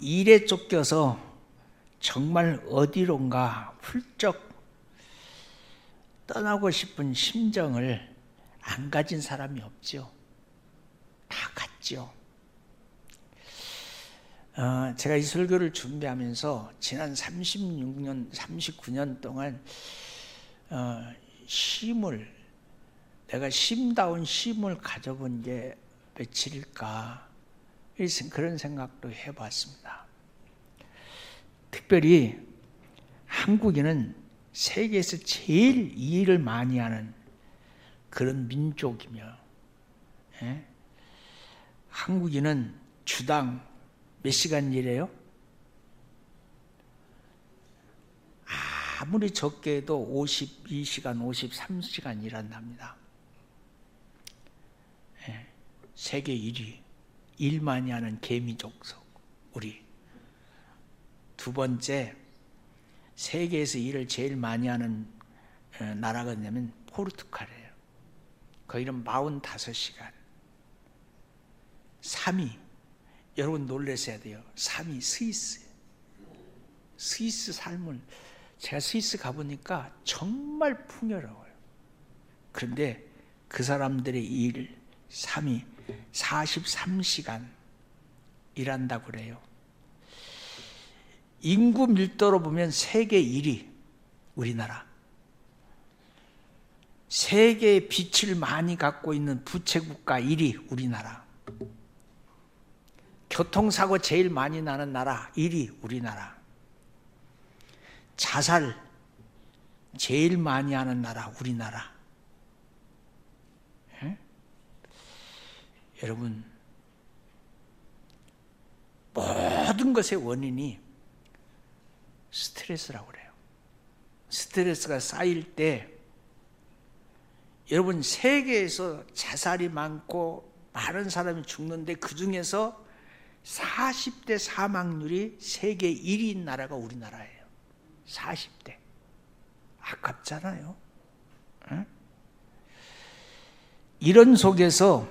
일에 쫓겨서 정말 어디론가 훌쩍 떠나고 싶은 심정을 안 가진 사람이 없죠. 다 갔죠. 제가 이 설교를 준비하면서 지난 36년, 39년 동안 내가 쉼다운 쉼을 가져본 게 며칠일까, 그런 생각도 해봤습니다. 특별히 한국인은 세계에서 제일 일을 많이 하는 그런 민족이며, 한국인은 주당 몇 시간 일해요? 아무리 적게 해도 52시간, 53시간 일한답니다. 세계 1위, 일 많이 하는 개미족 우리. 두 번째, 세계에서 일을 제일 많이 하는 나라가 뭐냐면 포르투갈이에요. 거기는 45시간. 3위, 여러분 놀라셔야 돼요. 3위 스위스. 스위스 삶을, 제가 스위스 가보니까 정말 풍요로워요. 그런데 그 사람들의 일 3위 43시간 일한다고 그래요. 인구 밀도로 보면 세계 1위 우리나라. 세계의 빛을 많이 갖고 있는 부채국가 1위 우리나라. 교통사고 제일 많이 나는 나라 1위 우리나라. 자살 제일 많이 하는 나라 우리나라. 여러분, 모든 것의 원인이 스트레스라고 그래요. 스트레스가 쌓일 때, 여러분 세계에서 자살이 많고 많은 사람이 죽는데 그 중에서 40대 사망률이 세계 1위인 나라가 우리나라예요. 40대. 아깝잖아요. 응? 이런 속에서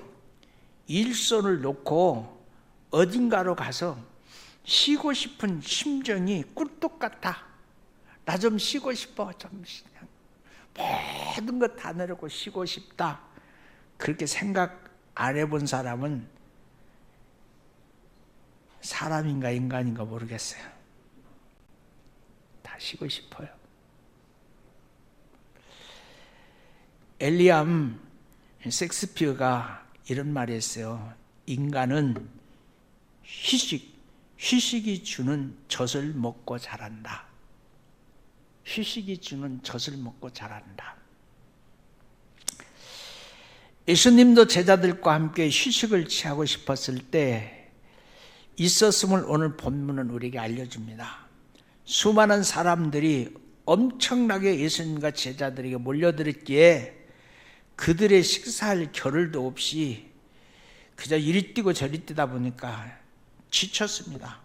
일손을 놓고 어딘가로 가서 쉬고 싶은 심정이 꿀떡 같아. 나 좀 쉬고 싶어. 좀 모든 것 다 내려고 쉬고 싶다. 그렇게 생각 안 해본 사람은 사람인가 인간인가 모르겠어요. 다 쉬고 싶어요. 엘리암 섹스피어가 이런 말을 했어요. 인간은 휴식이 주는 젖을 먹고 자란다. 휴식이 주는 젖을 먹고 자란다. 예수님도 제자들과 함께 휴식을 취하고 싶었을 때 있었음을 오늘 본문은 우리에게 알려줍니다. 수많은 사람들이 엄청나게 예수님과 제자들에게 몰려들었기에 그들의 식사할 겨를도 없이 그저 이리 뛰고 저리 뛰다 보니까 지쳤습니다.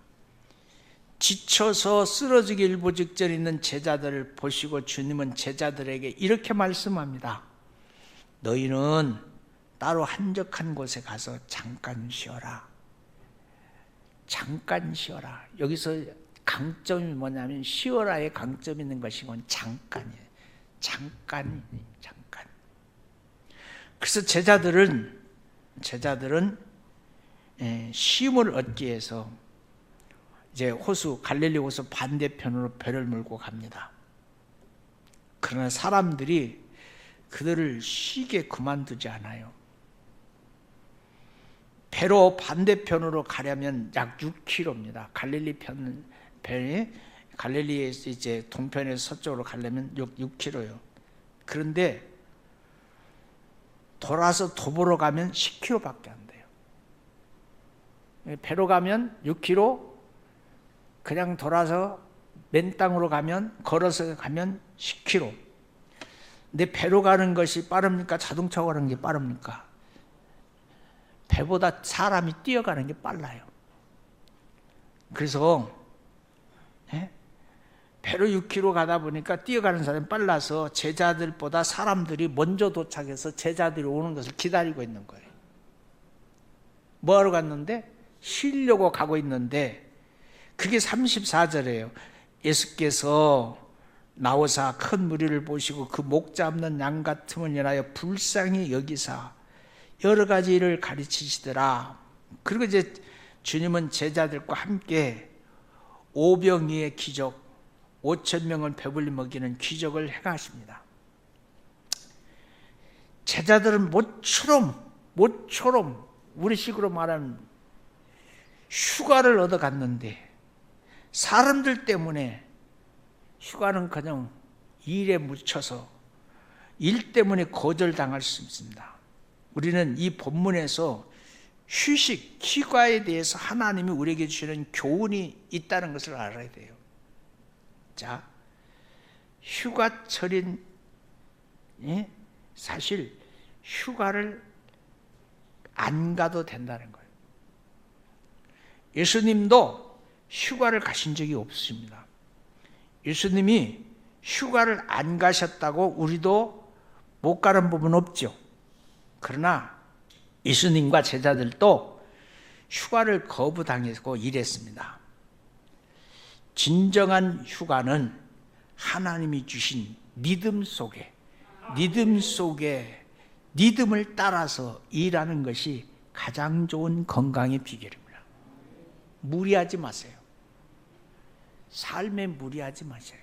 지쳐서 쓰러지기 일보 직전에 있는 제자들을 보시고 주님은 제자들에게 이렇게 말씀합니다. 너희는 따로 한적한 곳에 가서 잠깐 쉬어라. 잠깐 쉬어라. 여기서 강점이 뭐냐면 쉬어라의 강점이 있는 것이고 잠깐이에요. 잠깐. 그래서 제자들은 쉼을 얻기 위해서 이제 갈릴리 호수 반대편으로 배를 몰고 갑니다. 그러나 사람들이 그들을 쉬게 그만두지 않아요. 배로 반대편으로 가려면 약 6km입니다. 갈릴리에서 이제 동편에서 서쪽으로 가려면 6km요. 그런데 돌아서 도보로 가면 10km밖에 안 돼요. 배로 가면 6km, 그냥 돌아서 맨 땅으로 가면, 걸어서 가면 10km. 근데 배로 가는 것이 빠릅니까? 자동차가 가는 게 빠릅니까? 배보다 사람이 뛰어가는 게 빨라요. 그래서 배로 6km 가다 보니까 뛰어가는 사람이 빨라서 제자들보다 사람들이 먼저 도착해서 제자들이 오는 것을 기다리고 있는 거예요. 뭐하러 갔는데? 쉬려고 가고 있는데 그게 34절이에요. 예수께서 나오사 큰 무리를 보시고 그 목 잡는 양 같음을 인하여 불쌍히 여기사 여러 가지 일을 가르치시더라. 그리고 이제 주님은 제자들과 함께 오병이의 기적, 5천 명을 배불리 먹이는 기적을 행하십니다. 제자들은 모처럼 우리식으로 말하면 휴가를 얻어갔는데 사람들 때문에 휴가는 그냥 일에 묻혀서 일 때문에 거절당할 수 있습니다. 우리는 이 본문에서 휴식, 휴가에 대해서 하나님이 우리에게 주시는 교훈이 있다는 것을 알아야 돼요. 자, 휴가철인 사실 휴가를 안 가도 된다는 거예요. 예수님도 휴가를 가신 적이 없습니다. 예수님이 휴가를 안 가셨다고 우리도 못 가는 부분 없죠. 그러나 예수님과 제자들도 휴가를 거부당했고 일했습니다. 진정한 휴가는 하나님이 주신 믿음 속에 믿음을 따라서 일하는 것이 가장 좋은 건강의 비결입니다. 무리하지 마세요. 삶에 무리하지 마세요.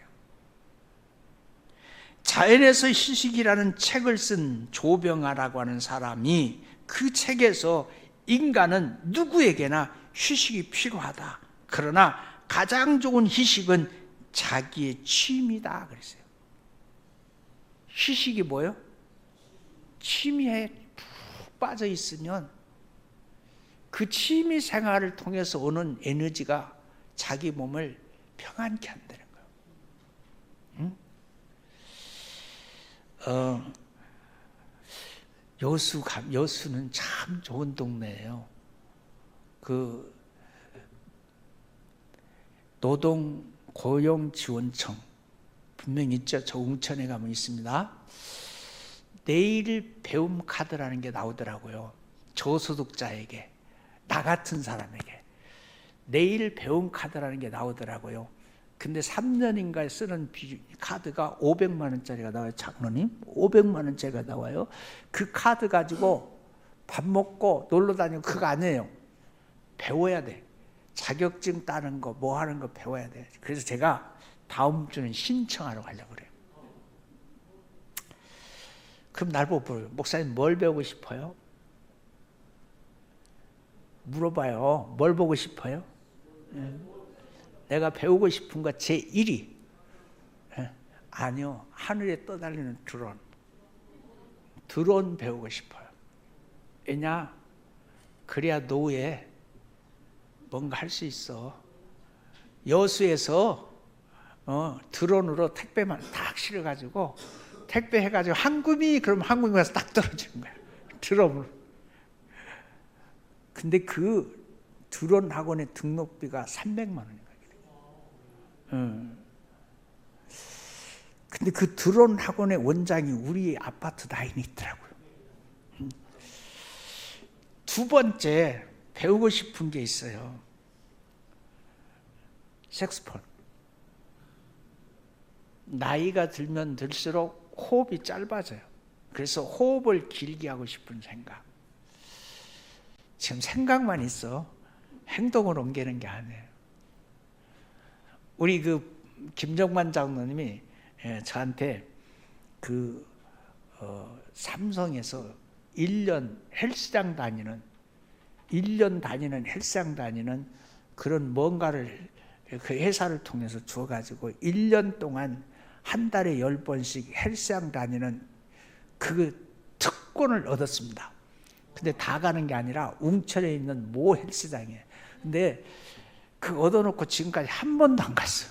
자연에서 휴식이라는 책을 쓴 조병아라고 하는 사람이 그 책에서 인간은 누구에게나 휴식이 필요하다. 그러나 가장 좋은 휴식은 자기의 취미다 그랬어요. 휴식이 뭐예요? 취미에 푹 빠져 있으면 그 취미 생활을 통해서 오는 에너지가 자기 몸을 평안케 한다는 거예요. 응? 여수는 참 좋은 동네예요. 그 노동 고용 지원청 분명히 있죠. 저 웅천에 가면 있습니다. 내일 배움 카드라는 게 나오더라고요. 저소득자에게, 나 같은 사람에게 내일 배움 카드라는 게 나오더라고요. 근데 3년인가에 쓰는 카드가 500만 원짜리가 나와요. 장로님 500만 원짜리가 나와요. 그 카드 가지고 밥 먹고 놀러 다니고 그거 아니에요. 배워야 돼. 자격증 따는 거 뭐 하는 거 배워야 돼. 그래서 제가 다음 주는 신청하러 가려고 그래요. 그럼 날 보고 목사님 뭘 배우고 싶어요? 물어봐요. 뭘 보고 싶어요? 내가 배우고 싶은 거 제1위. 아니요. 하늘에 떠달리는 드론 배우고 싶어요. 왜냐? 그래야 노후에 뭔가 할 수 있어. 여수에서 드론으로 택배만 딱 실어가지고 택배 해가지고 그럼 한국에 가서 딱 떨어지는 거야. 드론으로. 근데 그 드론 학원의 등록비가 300만 원인가. 근데 그 드론 학원의 원장이 우리 아파트 라인에 있더라고요. 두 번째 배우고 싶은 게 있어요. 색소폰. 나이가 들면 들수록 호흡이 짧아져요. 그래서 호흡을 길게 하고 싶은 생각. 지금 생각만 있어. 행동을 옮기는 게 아니에요. 우리 그 김정만 장로님이 저한테 그 삼성에서 1년 헬스장 다니는 1년 다니는 헬스장 다니는 그런 뭔가를 그 회사를 통해서 주어가지고 1년 동안 한 달에 10번씩 헬스장 다니는 그 특권을 얻었습니다. 근데 다 가는 게 아니라 웅천에 있는 모 헬스장이에요. 근데 그 얻어놓고 지금까지 한 번도 안 갔어.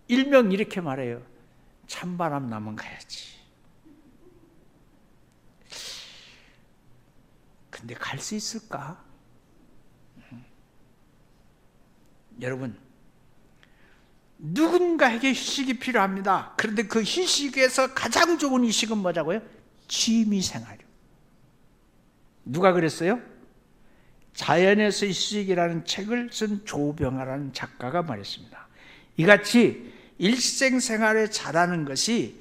일명 이렇게 말해요. 찬바람 나면 가야지. 근데 갈 수 있을까? 여러분, 누군가에게 휴식이 필요합니다. 그런데 그 휴식에서 가장 좋은 휴식은 뭐라고요? 취미생활이요. 누가 그랬어요? 자연에서의 수직이라는 책을 쓴 조병아라는 작가가 말했습니다. 이같이 일생생활에 잘하는 것이,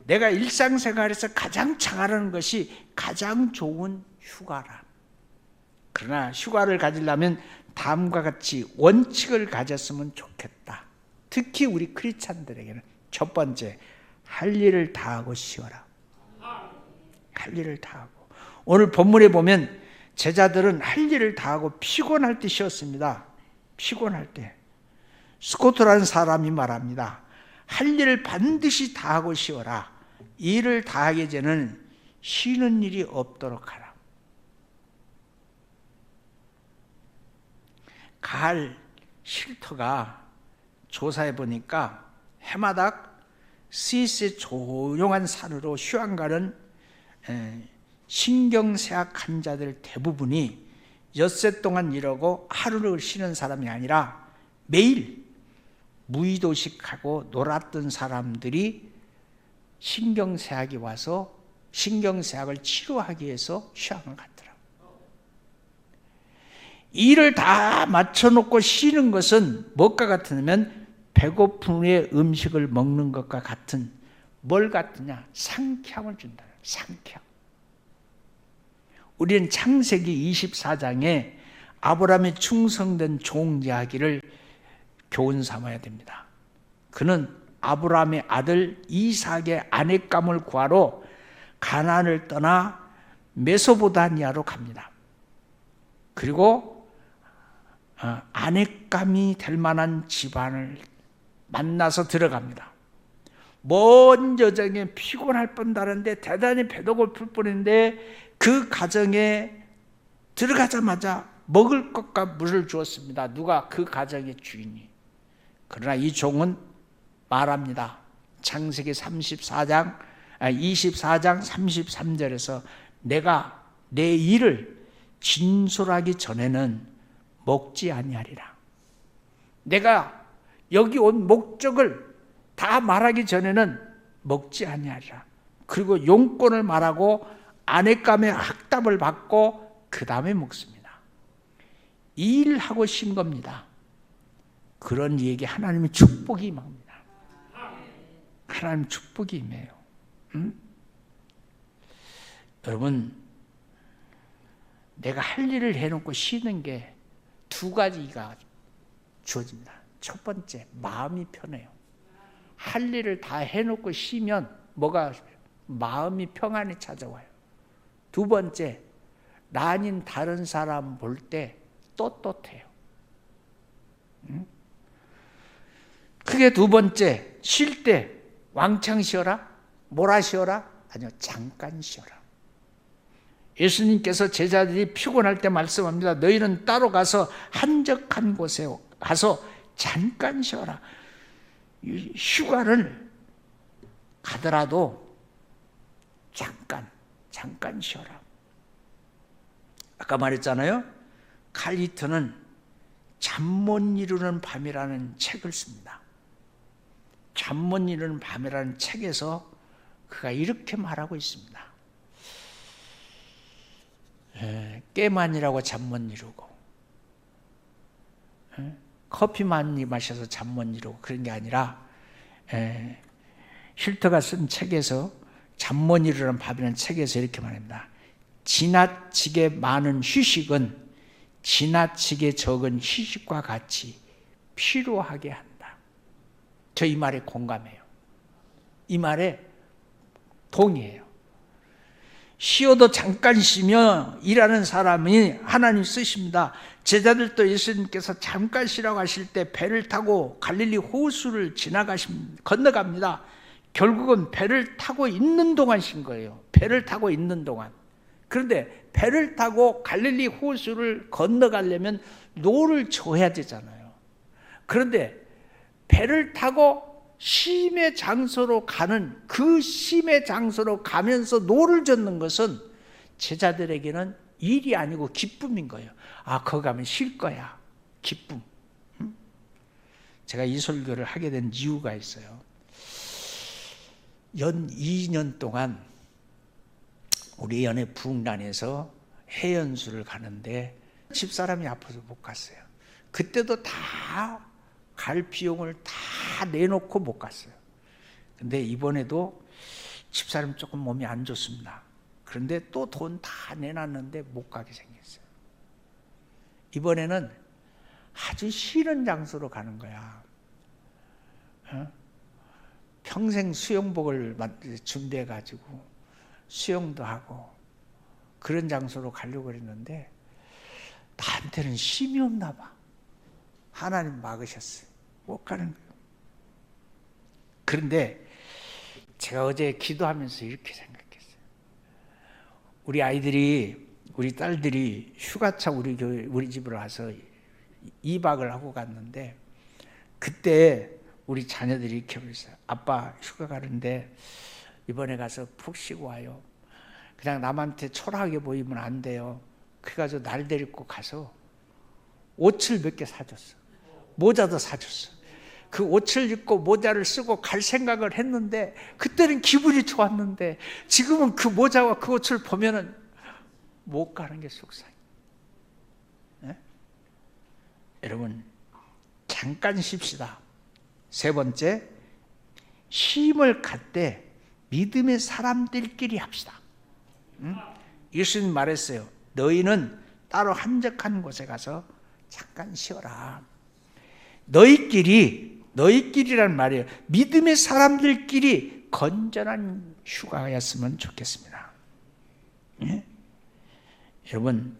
내가 일상생활에서 가장 잘하는 것이 가장 좋은 휴가라. 그러나 휴가를 가지려면 다음과 같이 원칙을 가졌으면 좋겠다. 특히 우리 크리스찬들에게는 첫 번째, 할 일을 다하고 쉬어라. 할 일을 다하고. 오늘 본문에 보면 제자들은 할 일을 다하고 피곤할 때 쉬었습니다. 피곤할 때. 스코트라는 사람이 말합니다. 할 일을 반드시 다하고 쉬어라. 일을 다하기 전에는 쉬는 일이 없도록 하라. 가을 쉼터가 조사해 보니까 해마다 스위스의 조용한 산으로 휴양 가는 신경쇠약 환자들 대부분이 엿새 동안 일하고 하루를 쉬는 사람이 아니라 매일 무의도식하고 놀았던 사람들이 신경쇠약이 와서 신경쇠약을 치료하기 위해서 휴양을 갔더라고요. 일을 다 맞춰놓고 쉬는 것은 무엇과 같으냐면 배고픈 후에 음식을 먹는 것과 같은, 뭘 같으냐? 상쾌함을 준다. 상쾌함. 우리는 창세기 24장에 아브라함의 충성된 종 이야기를 교훈 삼아야 됩니다. 그는 아브라함의 아들 이삭의 아내감을 구하러 가나안을 떠나 메소포타미아로 갑니다. 그리고 아내감이 될 만한 집안을 만나서 들어갑니다. 먼 여정에 피곤할 뻔다는데 대단히 배도 고플 뻔했는데 그 가정에 들어가자마자 먹을 것과 물을 주었습니다. 누가? 그 가정의 주인이. 그러나 이 종은 말합니다. 창세기 24장 33절에서 내가 내 일을 진술하기 전에는 먹지 아니하리라. 내가 여기 온 목적을 다 말하기 전에는 먹지 아니하리라. 그리고 용건을 말하고 아내감의 학답을 받고 그 다음에 먹습니다. 일하고 쉰 겁니다. 그런 얘기 하나님의 축복이 임합니다. 하나님 축복이 임해요. 여러분, 내가 할 일을 해놓고 쉬는 게 두 가지가 주어집니다. 첫 번째, 마음이 편해요. 할 일을 다 해놓고 쉬면 뭐가? 마음이 평안이 찾아와요. 두 번째, 나 아닌 다른 사람 볼 때 떳떳해요. 그게 두 번째, 쉴 때 왕창 쉬어라? 몰아 쉬어라? 아니요, 잠깐 쉬어라. 예수님께서 제자들이 피곤할 때 말씀합니다. 너희는 따로 가서 한적한 곳에 가서 잠깐 쉬어라. 휴가를 가더라도 잠깐 쉬어라. 아까 말했잖아요. 칼리트는 잠 못 이루는 밤이라는 책을 씁니다. 잠 못 이루는 밤이라는 책에서 그가 이렇게 말하고 있습니다. 깨 많이라고 잠 못 이루고, 커피 많이 마셔서 잠 못 이루고 그런 게 아니라, 힐터가 쓴 책에서 잠 못 이루는 밤이라는 책에서 이렇게 말합니다. 지나치게 많은 휴식은 지나치게 적은 휴식과 같이 피로하게 한다. 저 이 말에 공감해요. 이 말에 동의해요. 쉬어도 잠깐 쉬며 일하는 사람이 하나님 쓰십니다. 제자들도 예수님께서 잠깐 쉬라고 하실 때 배를 타고 갈릴리 호수를 건너갑니다. 결국은 배를 타고 있는 동안 쉰 거예요. 배를 타고 있는 동안. 그런데 배를 타고 갈릴리 호수를 건너가려면 노를 져야 되잖아요. 그런데 배를 타고 쉼의 장소로 가는, 그 쉼의 장소로 가면서 노를 젓는 것은 제자들에게는 일이 아니고 기쁨인 거예요. 아, 거기 가면 쉴 거야. 기쁨. 제가 이 설교를 하게 된 이유가 있어요. 연 2년 동안 우리 연애 부흥단에서 해연수를 가는데 집사람이 아파서 못 갔어요. 그때도 다 갈 비용을 다 내놓고 못 갔어요. 근데 이번에도 집사람 조금 몸이 안 좋습니다. 그런데 또 돈 다 내놨는데 못 가게 생겼어요. 이번에는 아주 싫은 장소로 가는 거야. 평생 수영복을 준비해가지고 수영도 하고 그런 장소로 가려고 했는데 나한테는 힘이 없나 봐. 하나님 막으셨어요. 못 가는 거예요. 그런데 제가 어제 기도하면서 이렇게 생각했어요. 우리 아이들이, 우리 딸들이 휴가차 우리 집으로 와서 2박을 하고 갔는데 그때 우리 자녀들이 이렇게 그랬어요. 아빠 휴가 가는데 이번에 가서 푹 쉬고 와요. 그냥 남한테 초라하게 보이면 안 돼요. 그래가지고 날 데리고 가서 옷을 몇 개 사줬어. 모자도 사줬어. 그 옷을 입고 모자를 쓰고 갈 생각을 했는데 그때는 기분이 좋았는데 지금은 그 모자와 그 옷을 보면은 못 가는 게 속상해. 네? 여러분 잠깐 쉽시다. 세 번째, 쉼을 갖되 믿음의 사람들끼리 합시다. 예수님 말했어요. 너희는 따로 한적한 곳에 가서 잠깐 쉬어라. 너희끼리란 말이에요. 믿음의 사람들끼리 건전한 휴가였으면 좋겠습니다. 예? 여러분,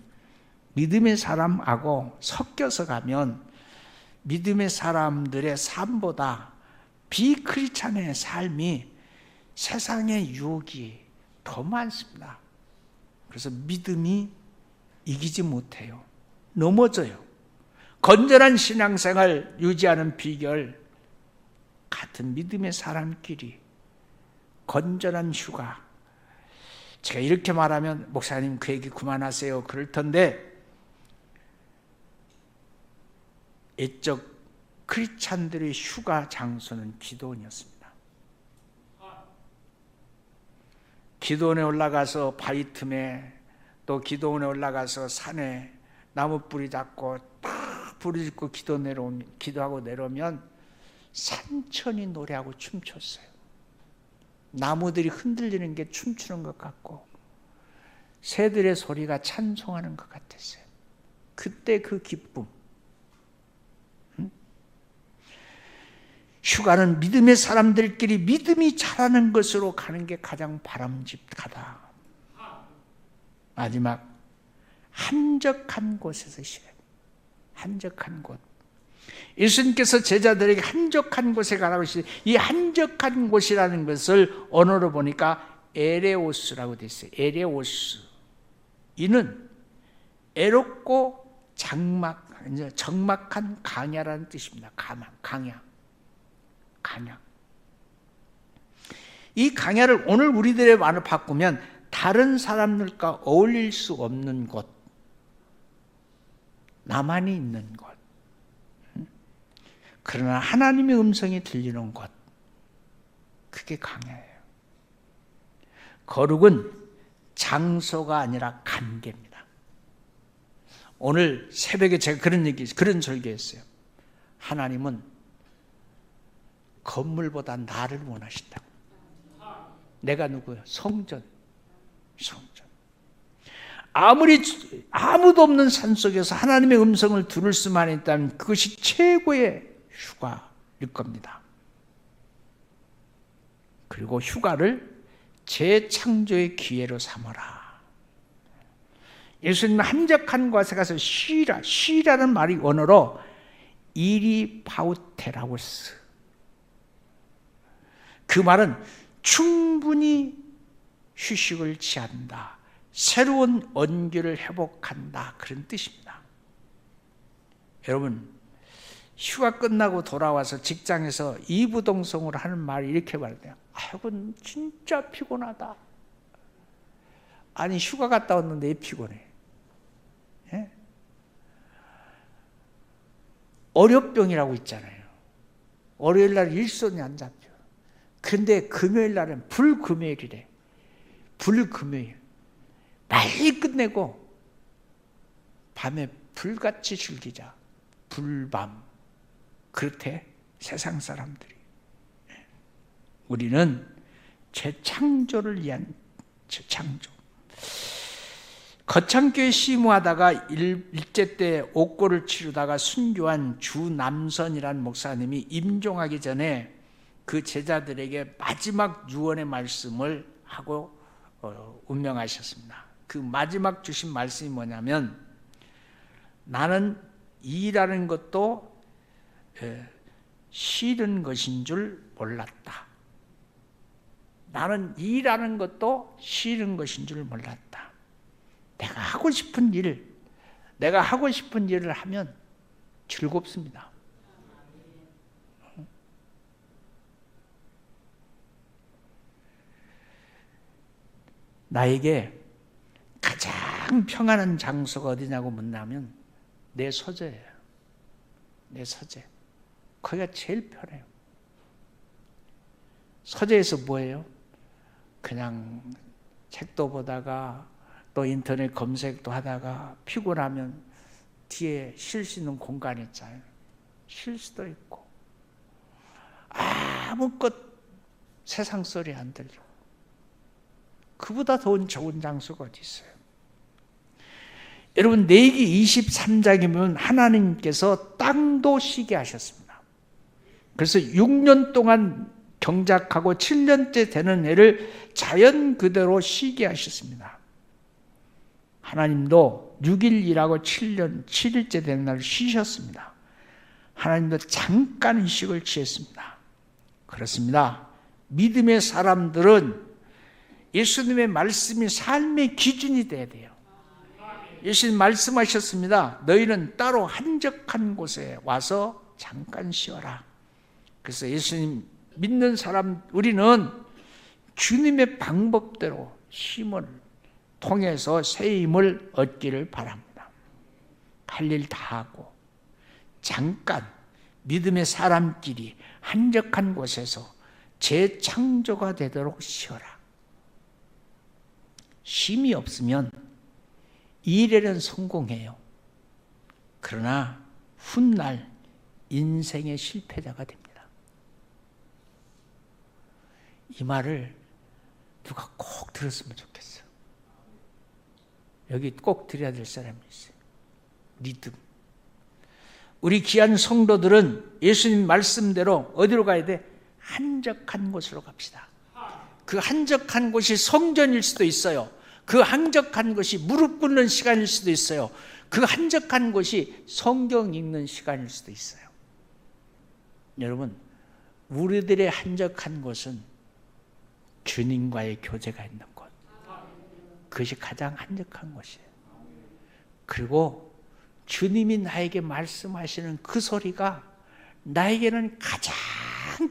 믿음의 사람하고 섞여서 가면 믿음의 사람들의 삶보다 비크리스찬의 삶이 세상의 유혹이 더 많습니다. 그래서 믿음이 이기지 못해요. 넘어져요. 건전한 신앙생활 유지하는 비결, 같은 믿음의 사람끼리 건전한 휴가. 제가 이렇게 말하면 목사님 그 얘기 그만하세요 그럴 텐데 옛적 크리스찬들의 휴가 장소는 기도원이었습니다. 기도원에 올라가서 바위 틈에 또 기도원에 올라가서 산에 나무 뿌리 잡고 딱 부르짖고 기도하고 내려오면 산천이 노래하고 춤췄어요. 나무들이 흔들리는 게 춤추는 것 같고 새들의 소리가 찬송하는 것 같았어요. 그때 그 기쁨. 휴가는 믿음의 사람들끼리 믿음이 자라는 것으로 가는 게 가장 바람직하다. 마지막, 한적한 곳에서 쉬어요. 한적한 곳. 예수님께서 제자들에게 한적한 곳에 가라고 하시죠. 이 한적한 곳이라는 것을 언어로 보니까 에레오스라고 되어 있어요. 에레오스. 이는 애롭고 적막한 강야라는 뜻입니다. 강야. 이 강야를 오늘 우리들의 말을 바꾸면 다른 사람들과 어울릴 수 없는 곳, 나만이 있는 곳, 그러나 하나님의 음성이 들리는 곳, 그게 강야예요. 거룩은 장소가 아니라 관계입니다. 오늘 새벽에 제가 그런 설교했어요. 하나님은 건물보다 나를 원하신다고. 내가 누구예요? 성전. 아무도 없는 산속에서 하나님의 음성을 들을 수만 있다면 그것이 최고의 휴가일 겁니다. 그리고 휴가를 재창조의 기회로 삼아라. 예수님은 한적한 곳에 가서 쉬라는 말이 언어로 이리바우테라고 했어요. 그 말은 충분히 휴식을 취한다. 새로운 언기를 회복한다. 그런 뜻입니다. 여러분, 휴가 끝나고 돌아와서 직장에서 이부동성으로 하는 말이 이렇게 말해요. 아이고, 진짜 피곤하다. 아니, 휴가 갔다 왔는데 왜 피곤해? 예? 월요병이라고 있잖아요. 월요일 날 일손이 안 잡혀. 근데 금요일 날은 불금요일이래. 불금요일. 빨리 끝내고 밤에 불같이 즐기자. 불밤. 그렇대 세상 사람들이. 우리는 재창조를 위한 재창조. 거창교회 시무하다가 일제 때 옥고를 치르다가 순교한 주남선이라는 목사님이 임종하기 전에 그 제자들에게 마지막 유언의 말씀을 하고 운명하셨습니다. 그 마지막 주신 말씀이 뭐냐면, 나는 일하는 것도 싫은 것인 줄 몰랐다. 나는 일하는 것도 싫은 것인 줄 몰랐다. 내가 하고 싶은 일을 하면 즐겁습니다. 나에게 가장 평안한 장소가 어디냐고 묻는다면 내 서재예요. 내 서재. 거기가 제일 편해요. 서재에서 뭐예요? 그냥 책도 보다가 또 인터넷 검색도 하다가 피곤하면 뒤에 쉴 수 있는 공간이 있잖아요. 쉴 수도 있고 아무것 세상 소리 안 들리고 그보다 더 좋은 장소가 어디 있어요? 여러분, 레위기 23장에 보면 하나님께서 땅도 쉬게 하셨습니다. 그래서 6년 동안 경작하고 7년째 되는 해를 자연 그대로 쉬게 하셨습니다. 하나님도 6일 일하고 7일째 되는 날 쉬셨습니다. 하나님도 잠깐 휴식을 취했습니다. 그렇습니다. 믿음의 사람들은 예수님의 말씀이 삶의 기준이 돼야 돼요. 예수님 말씀하셨습니다. 너희는 따로 한적한 곳에 와서 잠깐 쉬어라. 그래서 예수님 믿는 사람 우리는 주님의 방법대로 쉼을 통해서 새 힘을 얻기를 바랍니다. 할 일 다 하고 잠깐 믿음의 사람끼리 한적한 곳에서 재창조가 되도록 쉬어라. 쉼이 없으면 일에는 성공해요. 그러나 훗날 인생의 실패자가 됩니다. 이 말을 누가 꼭 들었으면 좋겠어요. 여기 꼭 들어야 될 사람이 있어요. 믿음. 우리 귀한 성도들은 예수님 말씀대로 어디로 가야 돼? 한적한 곳으로 갑시다. 그 한적한 곳이 성전일 수도 있어요. 그 한적한 곳이 무릎 꿇는 시간일 수도 있어요. 그 한적한 곳이 성경 읽는 시간일 수도 있어요. 여러분, 우리들의 한적한 곳은 주님과의 교제가 있는 곳. 그것이 가장 한적한 곳이에요. 그리고 주님이 나에게 말씀하시는 그 소리가 나에게는 가장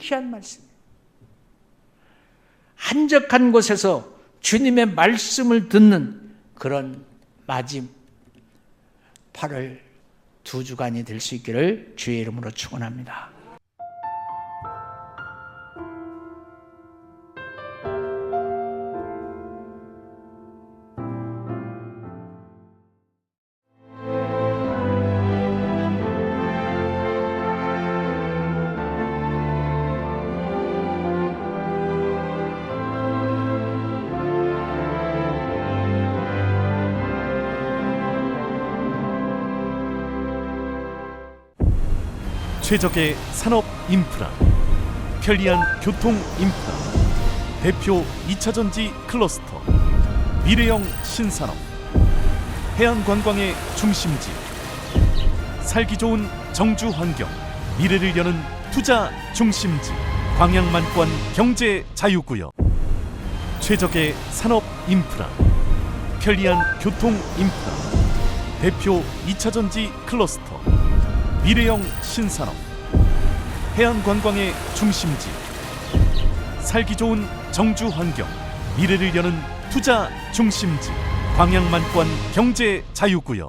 귀한 말씀이에요. 한적한 곳에서 주님의 말씀을 듣는 그런 맞이 8월 2주간이 될 수 있기를 주의 이름으로 축원합니다. 최적의 산업 인프라, 편리한 교통 인프라, 대표 2차전지 클러스터, 미래형 신산업, 해안관광의 중심지, 살기 좋은 정주 환경, 미래를 여는 투자 중심지, 광양만권 경제 자유구역. 최적의 산업 인프라, 편리한 교통 인프라, 대표 2차전지 클러스터, 미래형 신산업, 해안관광의 중심지, 살기 좋은 정주 환경, 미래를 여는 투자 중심지, 광양만권 경제 자유구역.